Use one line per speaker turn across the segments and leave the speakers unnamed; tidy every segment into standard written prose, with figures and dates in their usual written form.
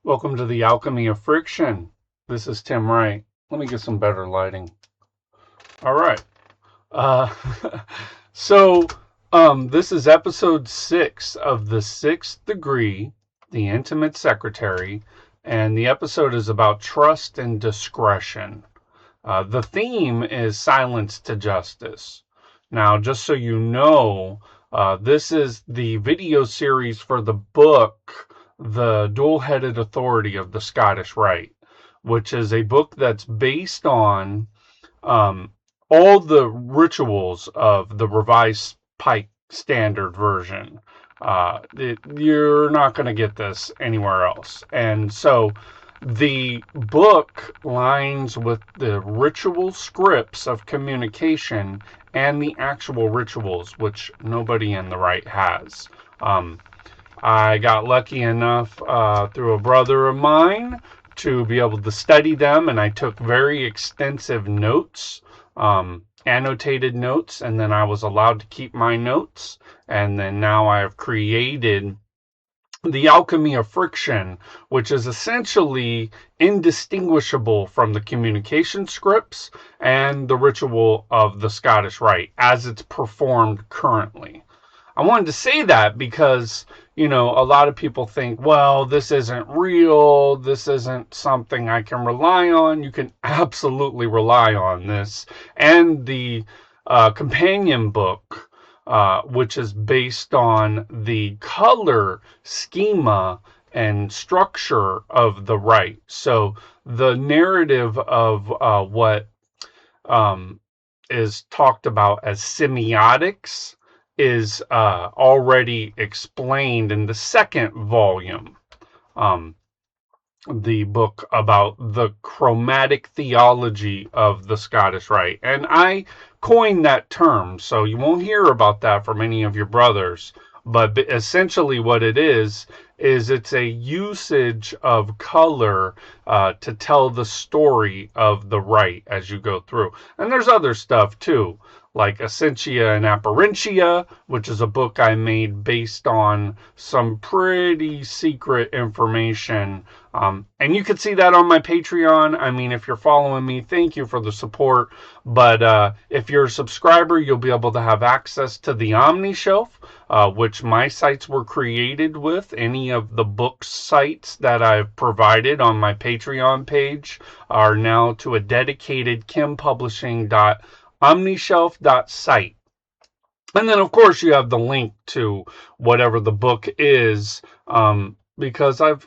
Welcome to the Alchemy of Friction. This is Tim Wright. Let me get some better lighting. All right. Uh, so, this is episode 6 of The Sixth Degree, The Intimate Secretary, and the episode is about trust and discretion. The theme is silence to justice. Now, just so you know, this is the video series for the book, The Dual-Headed Authority of the Scottish Rite, which is a book that's based on all the rituals of the Revised Pike Standard version. You're not going to get this anywhere else. And so the book lines with the ritual scripts of communication and the actual rituals, which nobody in the Rite has. I got lucky enough through a brother of mine to be able to study them, and I took very extensive notes, annotated notes, and then I was allowed to keep my notes, and then now I have created the Alchemy of Friction, which is essentially indistinguishable from the communication scripts and the ritual of the Scottish Rite as it's performed currently. I wanted to say that because, a lot of people think, well, this isn't real, this isn't something I can rely on. You can absolutely rely on this. And the companion book, which is based on the color schema and structure of the Rite. So the narrative of what is talked about as semiotics is already explained in the second volume. The book about the chromatic theology of the Scottish Rite. And I coined that term, so you won't hear about that from any of your brothers. But essentially what it is it's a usage of color to tell the story of the Rite as you go through. And there's other stuff too, like Essentia and Apparentia, which is a book I made based on some pretty secret information. And you can see that on my Patreon. I mean, if you're following me, thank you for the support. But if you're a subscriber, you'll be able to have access to the Omni Shelf, which my sites were created with. Any of the book sites that I've provided on my Patreon page are now to a dedicated kimpublishing.omnishelf.site. And then, of course, you have the link to whatever the book is, because I've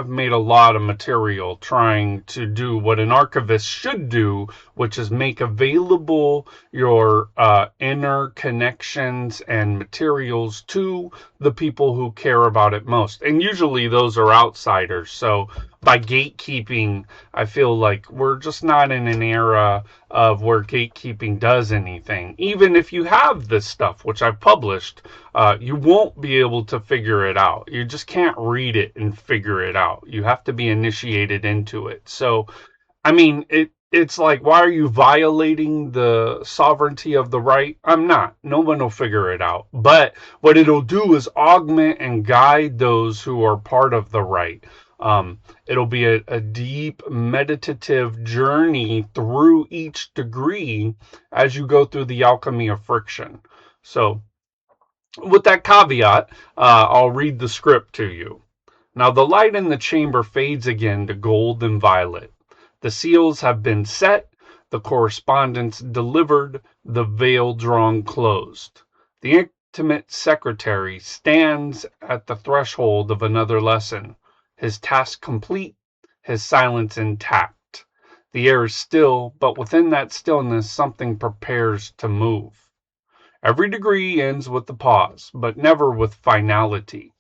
made a lot of material trying to do what an archivist should do, which is make available your inner connections and materials to the people who care about it most. And usually those are outsiders. So by gatekeeping, I feel like we're just not in an era of where gatekeeping does anything. Even if you have this stuff, which I've published, you won't be able to figure it out. You just can't read it and figure it out. You have to be initiated into it. So, I mean, it's like, why are you violating the sovereignty of the Rite? I'm not. No one will figure it out. But what it'll do is augment and guide those who are part of the Rite. It'll be a deep meditative journey through each degree as you go through the Alchemy of Friction. So, with that caveat, I'll read the script to you. Now the light in the chamber fades again to gold and violet. The seals have been set, the correspondence delivered, the veil drawn closed. The intimate secretary stands at the threshold of another lesson, his task complete, his silence intact. The air is still, but within that stillness something prepares to move. Every degree ends with a pause, but never with finality.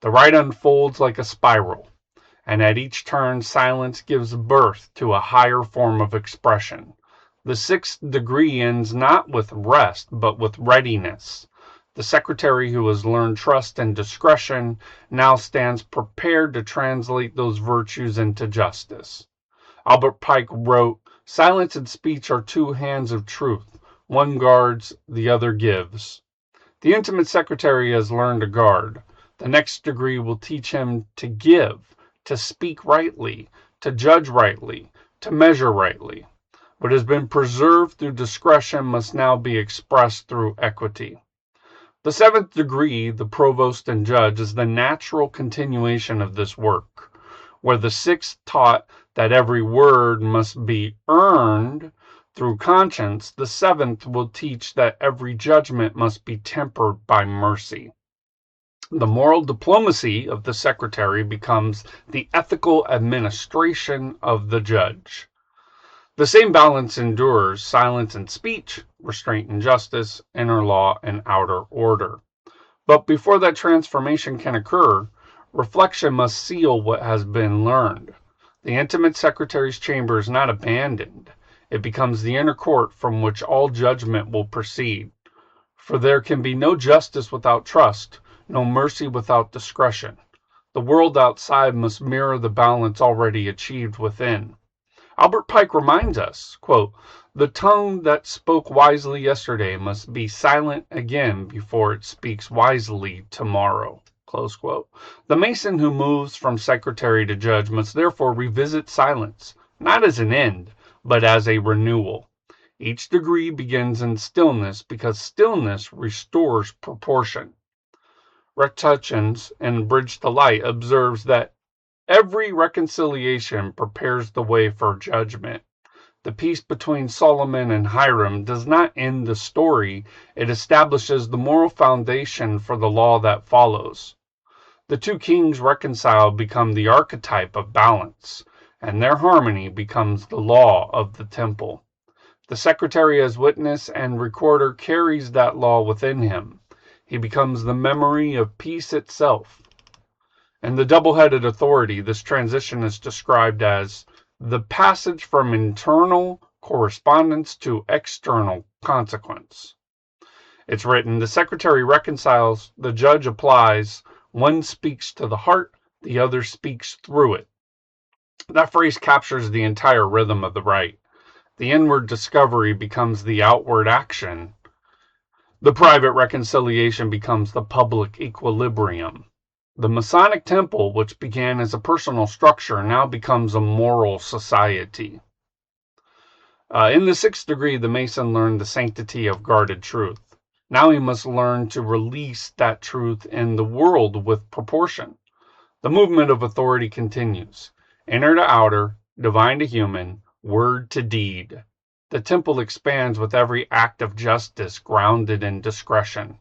The Rite unfolds like a spiral, and at each turn silence gives birth to a higher form of expression. The sixth degree ends not with rest, but with readiness. The secretary who has learned trust and discretion now stands prepared to translate those virtues into justice. Albert Pike wrote, "Silence and speech are two hands of truth. One guards, the other gives." The intimate secretary has learned to guard. The next degree will teach him to give, to speak rightly, to judge rightly, to measure rightly. What has been preserved through discretion must now be expressed through equity. The seventh degree, the provost and judge, is the natural continuation of this work. Where the sixth taught that every word must be earned through conscience, the seventh will teach that every judgment must be tempered by mercy. The moral diplomacy of the secretary becomes the ethical administration of the judge. The same balance endures silence and speech, restraint and justice, inner law and outer order. But before that transformation can occur, reflection must seal what has been learned. The intimate secretary's chamber is not abandoned. It becomes the inner court from which all judgment will proceed. For there can be no justice without trust, no mercy without discretion. The world outside must mirror the balance already achieved within. Albert Pike reminds us, quote, "The tongue that spoke wisely yesterday must be silent again before it speaks wisely tomorrow." Close quote. The Mason who moves from secretary to judge must therefore revisit silence, not as an end, but as a renewal. Each degree begins in stillness because stillness restores proportion. Rex Hutchins, in Bridge to Light, observes that every reconciliation prepares the way for judgment. The peace between Solomon and Hiram does not end the story, it establishes the moral foundation for the law that follows. The two kings reconciled become the archetype of balance, and their harmony becomes the law of the temple. The secretary as witness and recorder carries that law within him. He becomes the memory of peace itself. In the double-headed authority, this transition is described as the passage from internal correspondence to external consequence. It's written, the secretary reconciles, the judge applies, one speaks to the heart, the other speaks through it. That phrase captures the entire rhythm of the rite. The inward discovery becomes the outward action. The private reconciliation becomes the public equilibrium. The Masonic temple, which began as a personal structure, now becomes a moral society. In the sixth degree, the Mason learned the sanctity of guarded truth. Now he must learn to release that truth in the world with proportion. The movement of authority continues. Inner to outer, divine to human, word to deed. The temple expands with every act of justice grounded in discretion.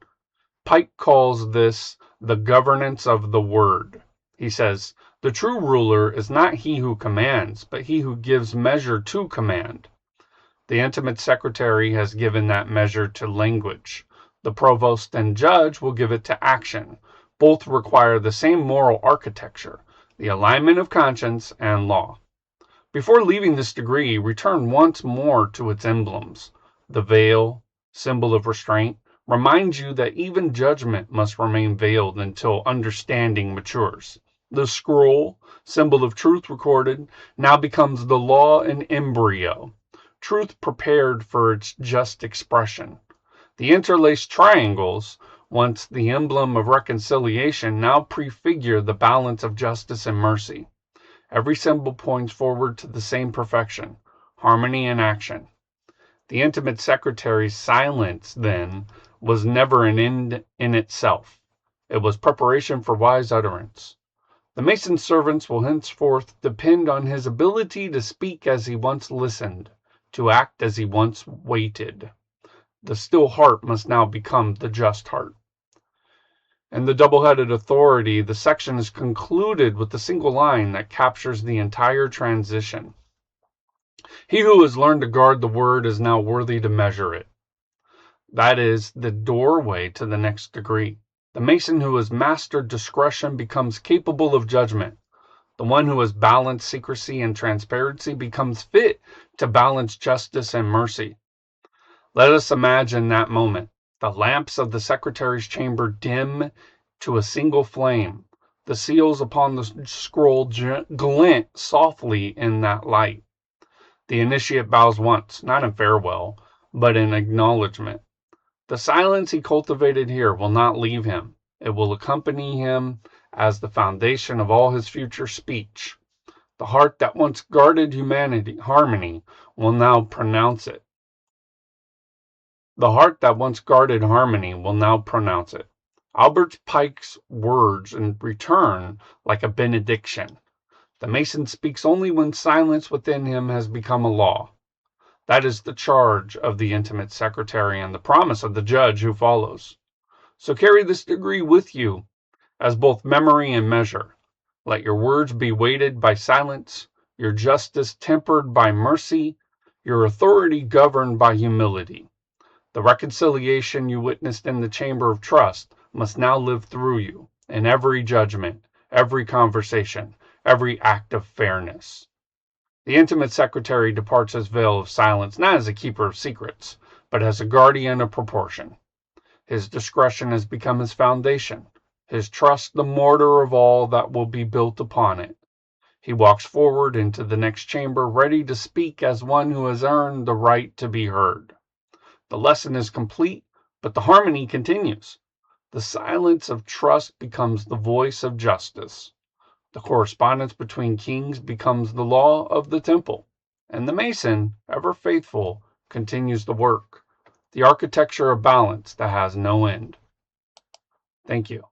Pike calls this the governance of the word. He says, the true ruler is not he who commands, but he who gives measure to command. The intimate secretary has given that measure to language. The provost and judge will give it to action. Both require the same moral architecture, the alignment of conscience and law. Before leaving this degree, return once more to its emblems. The veil, symbol of restraint, reminds you that even judgment must remain veiled until understanding matures. The scroll, symbol of truth recorded, now becomes the law in embryo, truth prepared for its just expression. The interlaced triangles, once the emblem of reconciliation, now prefigure the balance of justice and mercy. Every symbol points forward to the same perfection, harmony and action. The intimate secretary's silence, then, was never an end in itself. It was preparation for wise utterance. The Mason's servants will henceforth depend on his ability to speak as he once listened, to act as he once waited. The still heart must now become the just heart. In the double-headed authority, the section is concluded with a single line that captures the entire transition. He who has learned to guard the word is now worthy to measure it. That is the doorway to the next degree. The Mason who has mastered discretion becomes capable of judgment. The one who has balanced secrecy and transparency becomes fit to balance justice and mercy. Let us imagine that moment. The lamps of the secretary's chamber dim to a single flame. The seals upon the scroll glint softly in that light. The initiate bows once, not in farewell, but in acknowledgement. The silence he cultivated here will not leave him. It will accompany him as the foundation of all his future speech. The heart that once guarded harmony will now pronounce it. The heart that once guarded harmony will now pronounce it. Albert Pike's words in return like a benediction. The Mason speaks only when silence within him has become a law. That is the charge of the intimate secretary and the promise of the judge who follows. So carry this degree with you as both memory and measure. Let your words be weighted by silence, your justice tempered by mercy, your authority governed by humility. The reconciliation you witnessed in the chamber of trust must now live through you in every judgment, every conversation, every act of fairness. The intimate secretary departs his veil of silence not as a keeper of secrets, but as a guardian of proportion. His discretion has become his foundation, his trust the mortar of all that will be built upon it. He walks forward into the next chamber ready to speak as one who has earned the right to be heard. The lesson is complete, but the harmony continues. The silence of trust becomes the voice of justice. The correspondence between kings becomes the law of the temple. And the Mason, ever faithful, continues the work, the architecture of balance that has no end. Thank you.